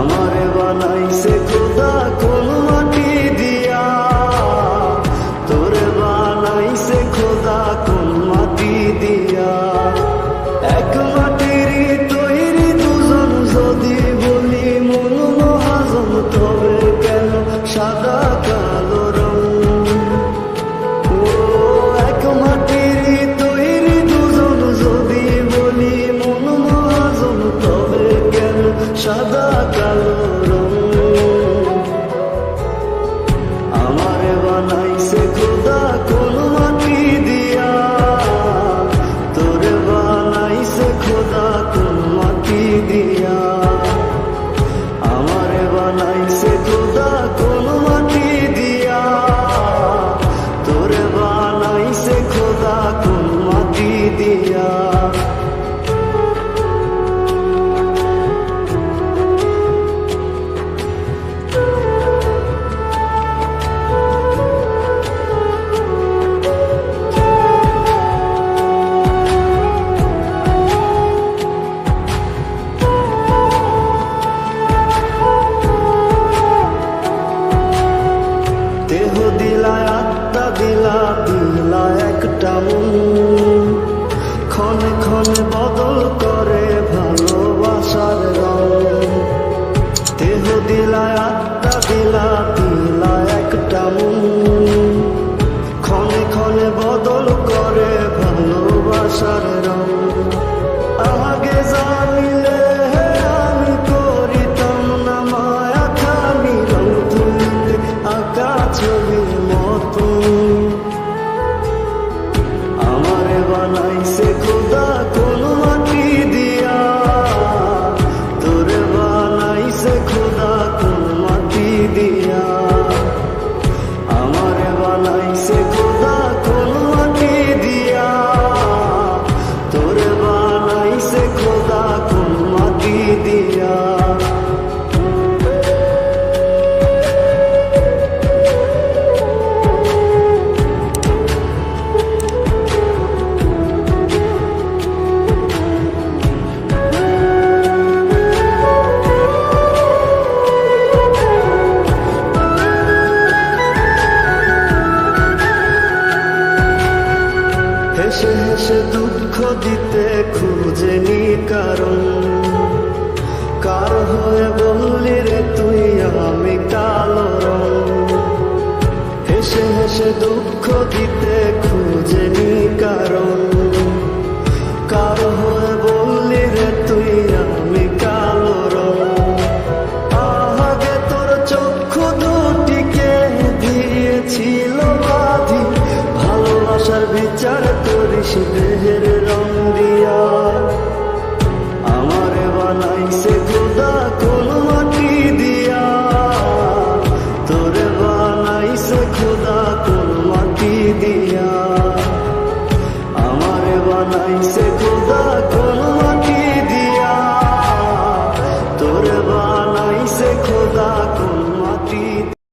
আমারে বানাইছে খোদা কোন মাটি দিয়া, তোরে বানাইছে খোদা কোন মাটি দিয়া। এক মাটিরই তৈরি দুজন যদি বলি মন মহাজন, তবে কেন সাদা কালো রং? ও এক মাটিরই তৈরি দুজন যদি বলি মন মহাজন, তবে কেন সাদা কালো রং? আমারে বানাইছে খোদা কোন মাটি দিয়া, তোরে বানাইছে খোদা কোন মাটি দিয়া। আমারে বানাইছে খোদা কোন মাটি দিয়া, তোরে বানাইছে খোদা কোন মাটি দিয়া। দেহ দিলা আত্মা দিলা, দিলা একটা মন, ক্ষণে ক্ষণে বদল করে ভালোবাসার রং। দেহ দিলা আত্মা দিলা, দিলা একটা মন, ক্ষণে ক্ষণে বদল করে ভালোবাসার রং। আগে জানিলে আমি করিতাম না মায়া খানি, রং তুলিতে আঁকা ছবির মতো। আমারে বানাইছে খোদা কোন মাটি দিয়া, তোরে বানাইছে খোদা কোন মাটি দিয়া। আমারে বানাইছে খোদা কোন মাটি দিয়া, তোরে বানাইছে খোদা কোন মাটি দিয়া। হেসে হেসে দুঃখ দিতে খুঁজেনি কারণ, কার হয়ে বললি রে তুই আমি কালো রং। হেসে হেসে দুঃখ দিতে খুঁজেনি কারণ, কার হয়ে বললি রে তুই আমি কালো রং। আগে তোর চক্ষু দুটিকে দিয়েছিল বাঁধি, ভালোবাসার বিচার করিস দেহের রং দিয়া। আমারে বানাইছে খোদা কোন মাটি দিয়া, তোরে বানাইছে খোদা কোন মাটি দিয়া। আমারে বানাইছে খোদা কোন